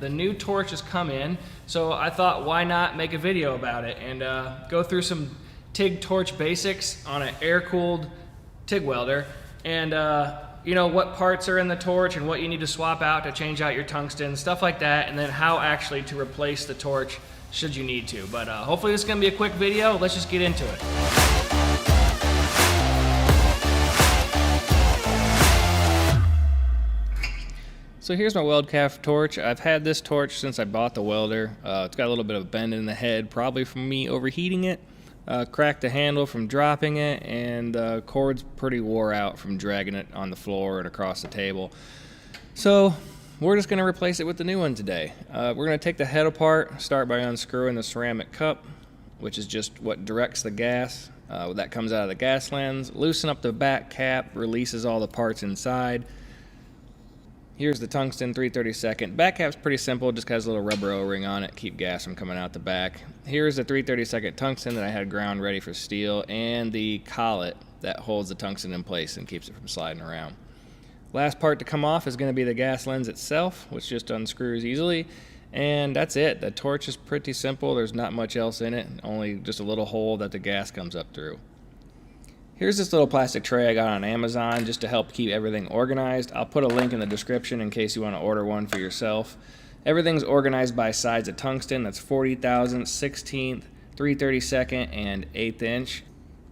The new torch has come in, so I thought why not make a video about it and go through some TIG torch basics on an air-cooled TIG welder, and you know, what parts are in the torch and what you need to swap out to change out your tungsten, stuff like that, and then how actually to replace the torch should you need to. But hopefully this is going to be a quick video. Let's just get into it. So here's my weld calf torch. I've had this torch since I bought the welder. It's got a little bit of a bend in the head, probably from me overheating it. Cracked the handle from dropping it, and the cord's pretty wore out from dragging it on the floor and across the table. So we're just going to replace it with the new one today. We're going to take the head apart, start by unscrewing the ceramic cup, which is just what directs the gas. That comes out of the gas lens. Loosen up the back cap, releases all the parts inside. Here's the tungsten 3/32. Back cap's pretty simple, just has a little rubber O-ring on it, keep gas from coming out the back. Here's the 3/32 tungsten that I had ground ready for steel, and the collet that holds the tungsten in place and keeps it from sliding around. Last part to come off is going to be the gas lens itself, which just unscrews easily, and that's it. The torch is pretty simple. There's not much else in it, only just a little hole that the gas comes up through. Here's this little plastic tray I got on Amazon just to help keep everything organized. I'll put a link in the description in case you want to order one for yourself. Everything's organized by size of tungsten. That's 40,000, 16th, 3/32, and 1/8 inch.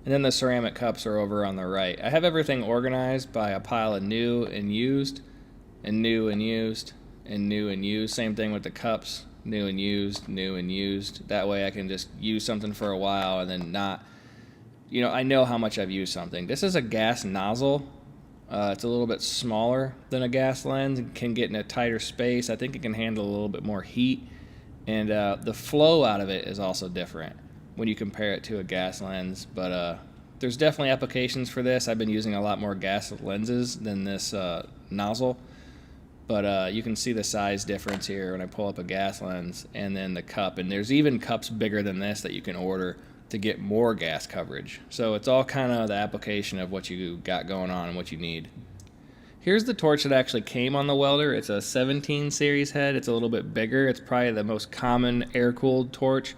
And then the ceramic cups are over on the right. I have everything organized by a pile of new and used, and new and used, and new and used. Same thing with the cups, new and used, new and used. That way I can just use something for a while and then not, you know, I know how much I've used something. This is a gas nozzle. It's a little bit smaller than a gas lens and can get in a tighter space. I think it can handle a little bit more heat. And the flow out of it is also different when you compare it to a gas lens. But there's definitely applications for this. I've been using a lot more gas lenses than this nozzle. But you can see the size difference here when I pull up a gas lens and then the cup. And there's even cups bigger than this that you can order to get more gas coverage. So it's all kind of the application of what you got going on and what you need. Here's the torch that actually came on the welder. It's a 17 series head. It's a little bit bigger. It's probably the most common air-cooled torch.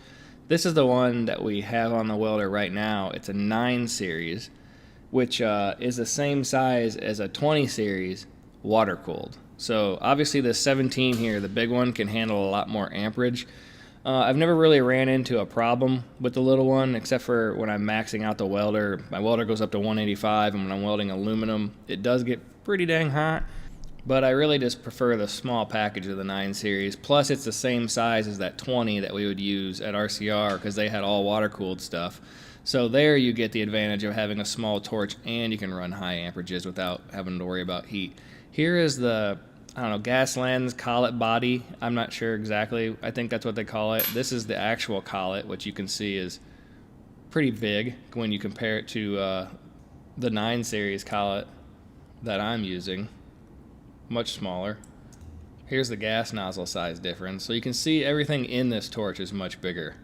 This is the one that we have on the welder right now. It's a 9 series, which is the same size as a 20 series water-cooled. So obviously the 17 here, the big one, can handle a lot more amperage. I've never really ran into a problem with the little one, except for when I'm maxing out the welder. My welder goes up to 185, and when I'm welding aluminum, it does get pretty dang hot. But I really just prefer the small package of the 9 series. Plus, it's the same size as that 20 that we would use at RCR because they had all water-cooled stuff. So there you get the advantage of having a small torch, and you can run high amperages without having to worry about heat. Here is the, I don't know, gas lens collet body. I'm not sure exactly. I think that's what they call it. This is the actual collet, which you can see is pretty big when you compare it to the 9 series collet that I'm using. Much smaller. Here's the gas nozzle size difference. So you can see everything in this torch is much bigger.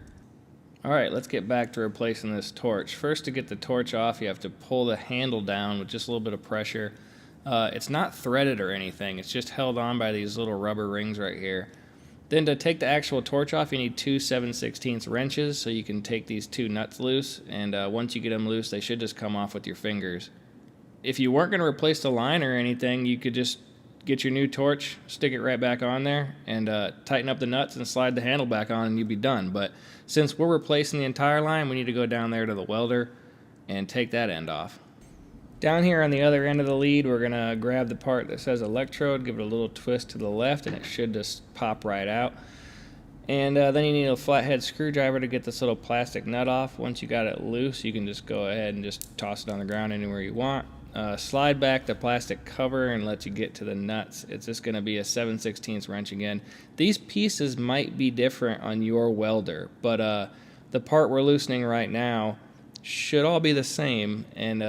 Alright, let's get back to replacing this torch. First, to get the torch off, you have to pull the handle down with just a little bit of pressure. It's not threaded or anything, it's just held on by these little rubber rings right here. Then to take the actual torch off, you need 2 7/16 wrenches, so you can take these 2 nuts loose, and once you get them loose, they should just come off with your fingers. If you weren't going to replace the line or anything, you could just get your new torch, stick it right back on there, and tighten up the nuts and slide the handle back on, and you'd be done. But since we're replacing the entire line, we need to go down there to the welder and take that end off. Down here on the other end of the lead, we're going to grab the part that says electrode, give it a little twist to the left, and it should just pop right out. And then you need a flathead screwdriver to get this little plastic nut off. Once you got it loose, you can just go ahead and just toss it on the ground anywhere you want. Slide back the plastic cover and let you get to the nuts. It's just going to be a 7/16 wrench again. These pieces might be different on your welder, but the part we're loosening right now should all be the same, and